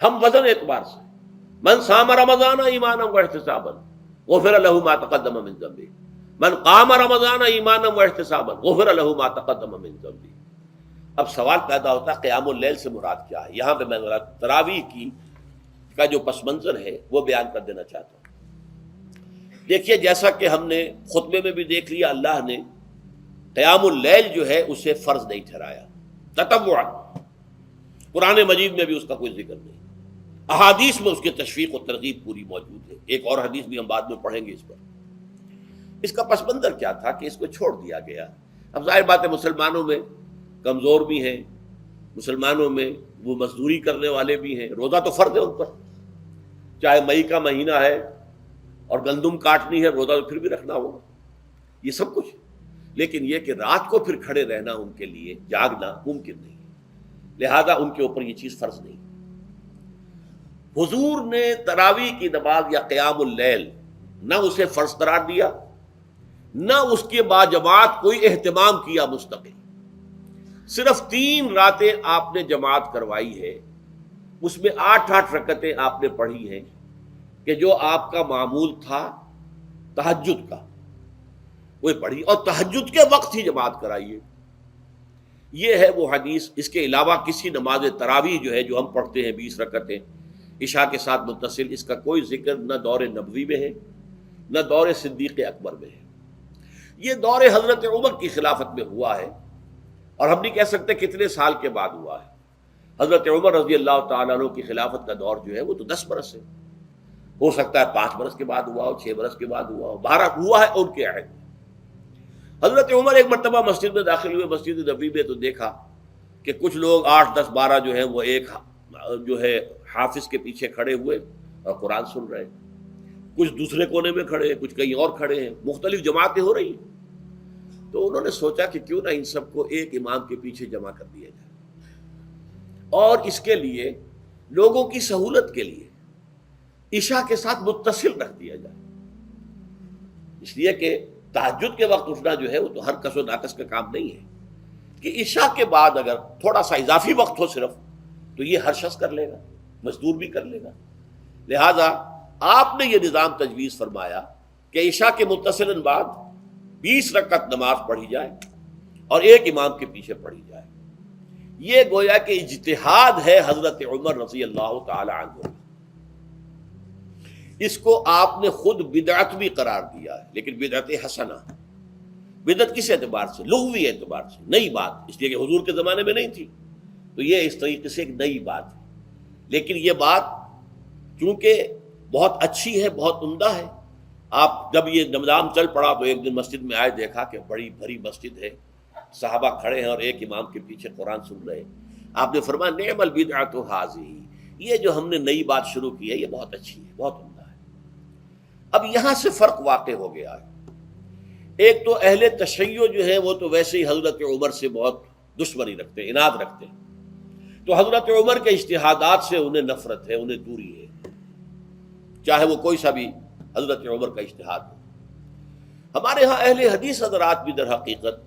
ہم وزن اعتبار سے من صام رمضان ایمانا واحتسابا غفر له ما تقدم من ذنبه، من قام رمضان ایمانا واحتسابا غفر له ما تقدم من ذنبه۔ اب سوال پیدا ہوتا ہے قیام اللیل سے مراد کیا ہے؟ یہاں پہ میں تراویح کی کا جو پس منظر ہے وہ بیان کر دینا چاہتا ہوں۔ دیکھیے جیسا کہ ہم نے خطبے میں بھی دیکھ لیا، اللہ نے قیام اللیل جو ہے اسے فرض نہیں ٹھہرایا تطوعا، قرآن مجید میں بھی اس کا کوئی ذکر نہیں، احادیث میں اس کی تشویق و ترغیب پوری موجود ہے، ایک اور حدیث بھی ہم بعد میں پڑھیں گے اس پر۔ اس کا پس منظر کیا تھا کہ اس کو چھوڑ دیا گیا۔ اب ظاہر بات ہے مسلمانوں میں کمزور بھی ہیں، مسلمانوں میں وہ مزدوری کرنے والے بھی ہیں، روزہ تو فرض ہے ان پر، چاہے مئی کا مہینہ ہے اور گندم کاٹنی ہے، روزہ تو پھر بھی رکھنا ہوگا، یہ سب کچھ، لیکن یہ کہ رات کو پھر کھڑے رہنا ان کے لیے جاگنا ممکن نہیں، لہذا ان کے اوپر یہ چیز فرض نہیں۔ حضور نے تراویح کی نماز یا قیام اللیل نہ اسے فرض قرار دیا، نہ اس کے بعد جماعت کوئی اہتمام کیا مستقل، صرف 3 راتیں آپ نے جماعت کروائی ہے، اس میں 8 رکعتیں آپ نے پڑھی ہیں کہ جو آپ کا معمول تھا تہجد کا وہ پڑھی، اور تہجد کے وقت ہی جماعت کرائی ہے۔ یہ ہے وہ حدیث۔ اس کے علاوہ کسی نماز تراویح جو ہے جو ہم پڑھتے ہیں 20 رکعتیں عشاء کے ساتھ متصل، اس کا کوئی ذکر نہ دور نبوی میں ہے نہ دور صدیق اکبر میں ہے۔ یہ دور حضرت عمر کی خلافت میں ہوا ہے، اور ہم نہیں کہہ سکتے کتنے سال کے بعد ہوا ہے۔ حضرت عمر رضی اللہ تعالیٰ عنہ کی خلافت کا دور جو ہے وہ تو 10 برس ہے، ہو سکتا ہے 5 برس کے بعد ہوا ہو، 6 برس کے بعد ہوا ہو، 12 ہوا ہے ان کے عہد میں۔ حضرت عمر ایک مرتبہ مسجد میں داخل ہوئے، مسجد نبوی میں، تو دیکھا کہ کچھ لوگ 8 10 12 جو ہیں وہ ایک جو ہے حافظ کے پیچھے کھڑے ہوئے اور قرآن سن رہے ہیں، کچھ دوسرے کونے میں کھڑے ہیں، کچھ کہیں اور کھڑے ہیں، مختلف جماعتیں ہو رہی ہیں۔ تو انہوں نے سوچا کہ کیوں نہ ان سب کو ایک امام کے پیچھے جمع کر دیا جائے، اور اس کے لیے لوگوں کی سہولت کے لیے عشاء کے ساتھ متصل رکھ دیا جائے، اس لیے کہ تہجد کے وقت اٹھنا جو ہے وہ تو ہر کس و ناقص کا کام نہیں ہے، کہ عشاء کے بعد اگر تھوڑا سا اضافی وقت ہو صرف، تو یہ ہر شخص کر لے گا، مزدور بھی کر لے گا۔ لہذا آپ نے یہ نظام تجویز فرمایا کہ عشاء کے متصلاً بعد 20 رکعت نماز پڑھی جائے اور ایک امام کے پیچھے پڑھی جائے۔ یہ گویا کہ اجتہاد ہے حضرت عمر رضی اللہ تعالی عنہ، اس کو آپ نے خود بدعت بھی قرار دیا ہے، لیکن بدعت حسنہ۔ بدعت کس اعتبار سے؟ لغوی اعتبار سے، نئی بات، اس لیے کہ حضور کے زمانے میں نہیں تھی، تو یہ اس طریقے سے ایک نئی بات ہے، لیکن یہ بات چونکہ بہت اچھی ہے، بہت عمدہ ہے۔ آپ جب یہ نظام چل پڑا تو ایک دن مسجد میں آئے، دیکھا کہ بڑی بھری مسجد ہے، صحابہ کھڑے ہیں اور ایک امام کے پیچھے قرآن سن رہے ہیں۔ آپ نے فرمایا نعم البدعۃ ھذہ، یہ جو ہم نے نئی بات شروع کی ہے یہ بہت اچھی ہے، بہت عمدہ ہے۔ اب یہاں سے فرق واقع ہو گیا ہے۔ ایک تو اہل تشیع جو ہے وہ تو ویسے ہی حضرت عمر سے بہت دشمنی رکھتے ہیں، عناد رکھتے ہیں، تو حضرت عمر کے اجتہادات سے انہیں نفرت ہے، انہیں دوری ہے، چاہے وہ کوئی سا بھی حضرت عمر کا اجتہاد ہو۔ ہمارے ہاں اہل حدیث حضرات بھی در حقیقت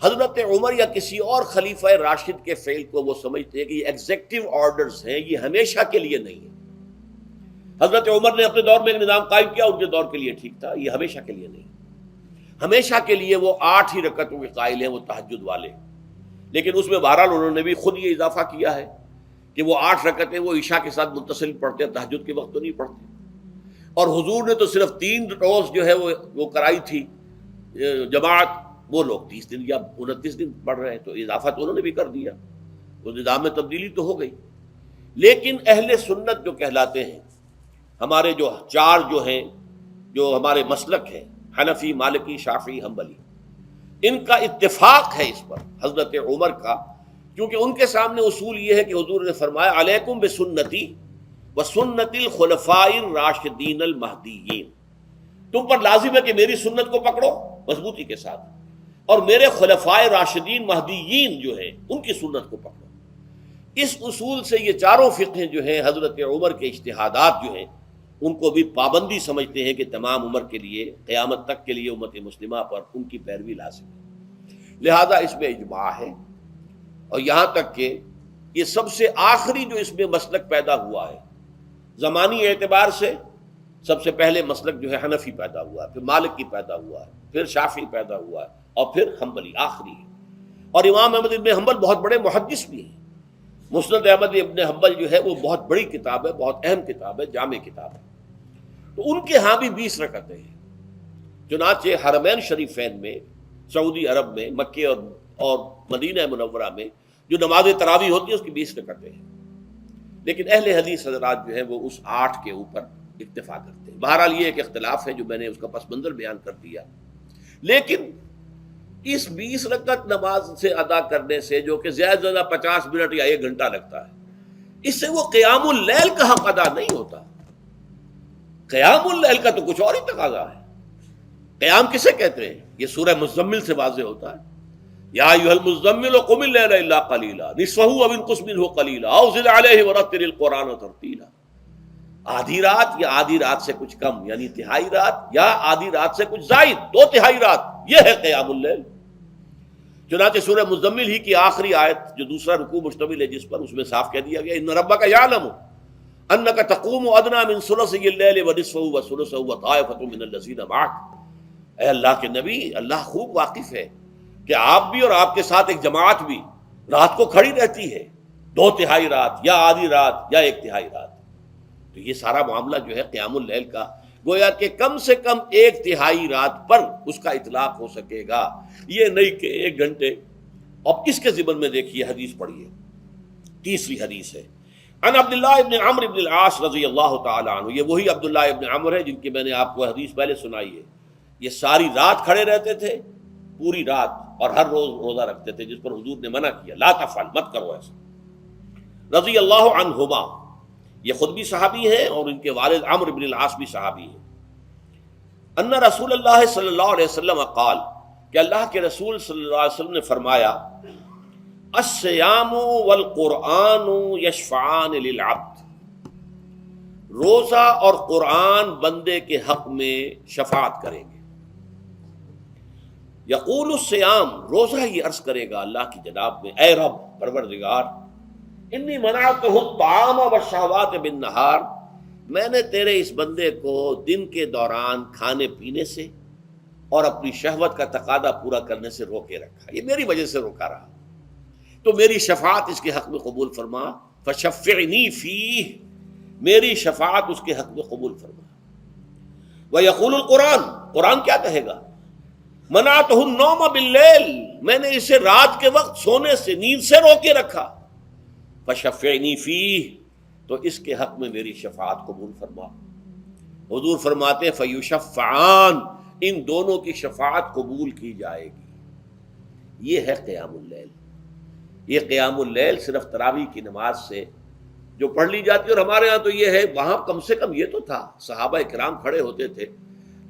حضرت عمر یا کسی اور خلیفہ راشد کے فعل کو وہ سمجھتے ہیں کہ یہ ایگزیکٹو آرڈرز ہیں، یہ ہمیشہ کے لیے نہیں ہے۔ حضرت عمر نے اپنے دور میں ایک نظام قائم کیا، ان کے دور کے لیے ٹھیک تھا، یہ ہمیشہ کے لیے نہیں۔ ہمیشہ کے لیے وہ 8 ہی رکعتوں کے قائل ہیں، وہ تہجد والے، لیکن اس میں بہرحال انہوں نے بھی خود یہ اضافہ کیا ہے کہ وہ 8 رکعتیں وہ عشاء کے ساتھ متصل پڑھتے ہیں، تہجد کے وقت تو نہیں پڑھتے۔ اور حضور نے تو صرف 3 روز جو ہے وہ کرائی تھی جماعت، وہ لوگ 30 دن یا 29 دن پڑھ رہے ہیں، تو اضافہ تو انہوں نے بھی کر دیا، وہ نظام میں تبدیلی تو ہو گئی۔ لیکن اہل سنت جو کہلاتے ہیں، ہمارے جو 4 جو ہیں، جو ہمارے مسلک ہیں، حنفی، مالکی، شافعی، حنبلی، ان کا اتفاق ہے اس پر حضرت عمر کا، کیونکہ ان کے سامنے اصول یہ ہے کہ حضور نے فرمایا علیکم بسنتی وسنت الخلفاء الراشدین المہدیین، تم پر لازم ہے کہ میری سنت کو پکڑو مضبوطی کے ساتھ، اور میرے خلفاء راشدین مہدیین جو ہیں ان کی سنت کو پکڑو۔ اس اصول سے یہ چاروں فقہیں جو ہیں حضرت عمر کے اجتہادات جو ہیں ان کو بھی پابندی سمجھتے ہیں کہ تمام عمر کے لیے قیامت تک کے لیے امت مسلمہ پر ان کی پیروی لازم ہے، لہذا اس میں اجماع ہے۔ اور یہاں تک کہ یہ سب سے آخری جو اس میں مسلک پیدا ہوا ہے زمانی اعتبار سے، سب سے پہلے مسلک جو ہے حنفی پیدا ہوا ہے، پھر مالک کی پیدا ہوا ہے، پھر شافعی پیدا ہوا ہے، اور پھر حنبلی آخری ہے۔ اور امام احمد ابن حنبل بہت بڑے محدث بھی ہیں۔ مسند احمد ابن حنبل جو ہے وہ بہت بڑی کتاب ہے، بہت اہم کتاب ہے، جامع کتاب ہے۔ تو ان کے ہاں بھی 20 رکعتیں ہیں۔ چنانچہ حرمین شریفین میں، سعودی عرب میں، مکے اور مدینہ منورہ میں جو نماز تراویح ہوتی ہے اس کی 20 رکعتیں ہیں، لیکن اہل حدیث حضرات جو ہیں وہ اس 8 کے اوپر اکتفا کرتے ہیں۔ بہرحال یہ ایک اختلاف ہے جو میں نے اس کا پس منظر بیان کر دیا، لیکن اس 20 رکعت نماز سے ادا کرنے سے، جو کہ زیادہ سے زیادہ 50 منٹ یا 1 گھنٹہ لگتا ہے، اس سے وہ قیام اللیل کا حق ادا نہیں ہوتا۔ قیام اللیل کا تو کچھ اور ہی تقاضا ہے۔ قیام کسے کہتے ہیں؟ یہ سورہ مزمل سے واضح ہوتا ہے، یا ایھا المزمل قم اللیل الا قلیلا نصفہ او انقص منہ قلیلا او زد علیہ ورتل القرآن ترتیلا۔ آدھی رات یا آدھی رات سے کچھ کم، یعنی تہائی رات، یا آدھی رات سے کچھ زائد، 2/3 رات، یہ ہے قیام اللیل۔ چنانچہ سورہ مزمل ہی کی آخری آیت جو دوسرا رکوع مشتمل ہے جس پر، اس میں صاف کہہ دیا گیا ان ربک یعلم انک تقوم ادنی من ثلثی اللیل ونصفہ وثلثہ وطائفۃ من الذین معک۔ اے اللہ کے نبی، اللہ خوب واقف ہے کہ آپ بھی اور آپ کے ساتھ ایک جماعت بھی رات کو کھڑی رہتی ہے، 2/3 رات یا آدھی رات یا 1/3 رات۔ تو یہ سارا معاملہ جو ہے قیام اللیل کا، گویا کہ کم سے کم 1/3 رات پر اس کا اطلاق ہو سکے گا، یہ نہیں کہ 1 گھنٹے۔ اب اس کے ضمن میں دیکھیے حدیث پڑھیے، تیسری حدیث ہے ان عبداللہ ابن عمرو ابن العاص رضی اللہ تعالی عنہ۔ یہ وہی عبداللہ ابن عمرو ہے جن کی میں نے آپ کو حدیث پہلے سنائی ہے۔ یہ ساری رات کھڑے رہتے تھے، پوری رات، اور ہر روز روزہ رکھتے تھے، جس پر حضور نے منع کیا، لا تفعل، مت کرو ایسا۔ رضی اللہ عنہما، یہ خود بھی صحابی ہیں اور ان کے والد عمرو بن العاص بھی صحابی ہیں۔ ان رسول اللہ صلی اللہ علیہ وسلم قال، کہ اللہ کے رسول صلی اللہ علیہ وسلم نے فرمایا، الصیام والقرآن یشفعان للعبد، روزہ اور قرآن بندے کے حق میں شفاعت کریں گے۔ یقول الصیام، روزہ یہ عرض کرے گا اللہ کی جناب میں، اے رب پروردگار، انی منعتہ الطعام والشہوات بالنہار، میں نے تیرے اس بندے کو دن کے دوران کھانے پینے سے اور اپنی شہوت کا تقاضا پورا کرنے سے روکے رکھا، یہ میری وجہ سے روکا رہا، تو میری شفاعت اس کے حق میں قبول فرما، فشفعنی فیہ، میری شفاعت اس کے حق میں قبول فرما۔ ویقول القرآن، قرآن کیا کہے گا؟ منعتہ النوم باللیل، میں نے اسے رات کے وقت سونے سے، نیند سے روکے رکھا، فشفعنی فیہ، تو اس کے حق میں میری شفاعت قبول فرما۔ حضور فرماتے ہیں فیشفعان، ان دونوں کی شفاعت قبول کی جائے گی۔ یہ ہے قیام اللیل۔ یہ قیام اللیل صرف تراویح کی نماز سے جو پڑھ لی جاتی ہے، اور ہمارے ہاں تو یہ ہے، وہاں کم سے کم یہ تو تھا، صحابہ کرام کھڑے ہوتے تھے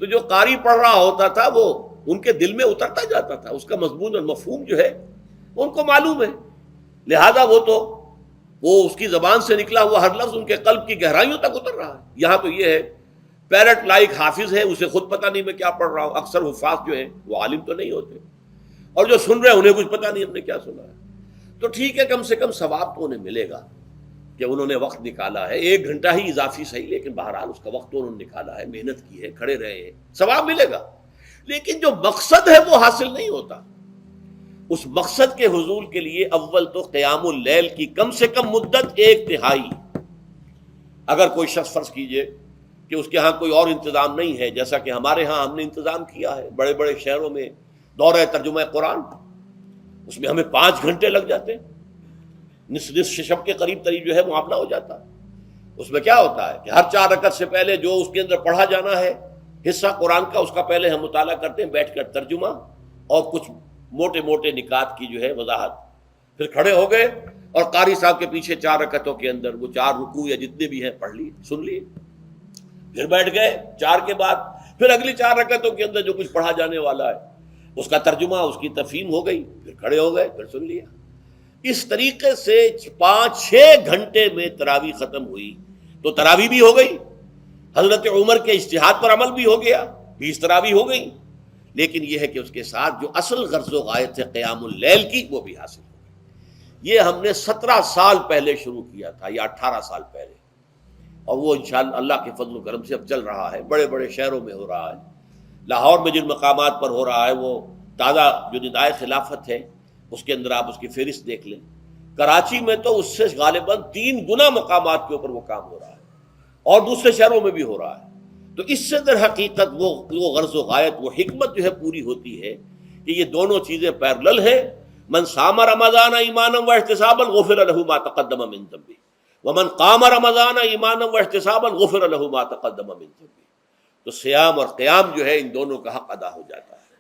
تو جو قاری پڑھ رہا ہوتا تھا وہ ان کے دل میں اترتا جاتا تھا، اس کا مضمون اور مفہوم جو ہے ان کو معلوم ہے، لہذا وہ اس کی زبان سے نکلا ہوا ہر لفظ ان کے قلب کی گہرائیوں تک اتر رہا ہے۔ یہاں تو یہ ہے پیرٹ لائک حافظ ہے، اسے خود پتہ نہیں میں کیا پڑھ رہا ہوں، اکثر حفاظ جو ہیں وہ عالم تو نہیں ہوتے، اور جو سن رہے ہیں انہیں کچھ پتہ نہیں ہم نے کیا سنا ہے۔ تو ٹھیک ہے، کم سے کم ثواب تو انہیں ملے گا کہ انہوں نے وقت نکالا ہے، 1 گھنٹہ ہی اضافی صحیح، لیکن بہرحال اس کا وقت تو انہوں نے نکالا ہے، محنت کی ہے، کھڑے رہے ہیں، ثواب ملے گا۔ لیکن جو مقصد ہے وہ حاصل نہیں ہوتا۔ اس مقصد کے حصول کے لیے اول تو قیام اللیل کی کم سے کم مدت 1/3۔ اگر کوئی شخص فرض کیجئے کہ اس کے ہاں کوئی اور انتظام نہیں ہے، جیسا کہ ہمارے ہاں ہم نے انتظام کیا ہے، بڑے بڑے شہروں میں دورہ ترجمہ قرآن، اس میں ہمیں 5 گھنٹے لگ جاتے ہیں، نصف شب کے قریب جو ہے معاملہ ہو جاتا ہے۔ اس میں کیا ہوتا ہے کہ ہر 4 رکعت سے پہلے جو اس کے اندر پڑھا جانا ہے حصہ قرآن کا، اس کا پہلے ہم مطالعہ کرتے ہیں بیٹھ کر، ترجمہ اور کچھ موٹے موٹے نکات کی جو ہے وضاحت، پھر کھڑے ہو گئے اور قاری صاحب کے پیچھے 4 رکعتوں کے اندر وہ 4 رکوع یا جتنے بھی ہیں پڑھ لیے، سن لیے، پھر بیٹھ گئے 4 کے بعد پھر اگلی 4 رکعتوں کے اندر جو کچھ پڑھا جانے والا ہے اس کا ترجمہ، اس کی تفہیم ہو گئی، پھر کھڑے ہو گئے، پھر سن لیا۔ اس طریقے سے 5-6 گھنٹے میں تراویح ختم ہوئی، تو تراویح بھی ہو گئی، حضرت عمر کے اجتہاد پر عمل بھی ہو گیا، 20 تراویح ہو گئی، لیکن یہ ہے کہ اس کے ساتھ جو اصل غرض و غایت ہے قیام اللیل کی وہ بھی حاصل ہو گئی۔ یہ ہم نے 17 سال پہلے شروع کیا تھا یا 18 سال پہلے، اور وہ انشاءاللہ اللہ کے فضل و کرم سے اب چل رہا ہے، بڑے بڑے شہروں میں ہو رہا ہے۔ لاہور میں جن مقامات پر ہو رہا ہے وہ تازہ جو ندائے خلافت ہے اس کے اندر آپ اس کی فہرست دیکھ لیں۔ کراچی میں تو اس سے غالباً 3 گنا مقامات کے اوپر وہ کام ہو رہا ہے، اور دوسرے شہروں میں بھی ہو رہا ہے۔ تو اس سے در حقیقت وہ غرض و غایت، وہ حکمت جو ہے پوری ہوتی ہے کہ یہ دونوں چیزیں پیرلل ہیں۔ من صام رمضان ایمانا واحتسابا غفر له ما تقدم من ذنبه ومن قام رمضان ایمانا واحتسابا غفر له ما تقدم من ذنبه۔ تو صیام اور قیام جو ہے ان دونوں کا حق ادا ہو جاتا ہے۔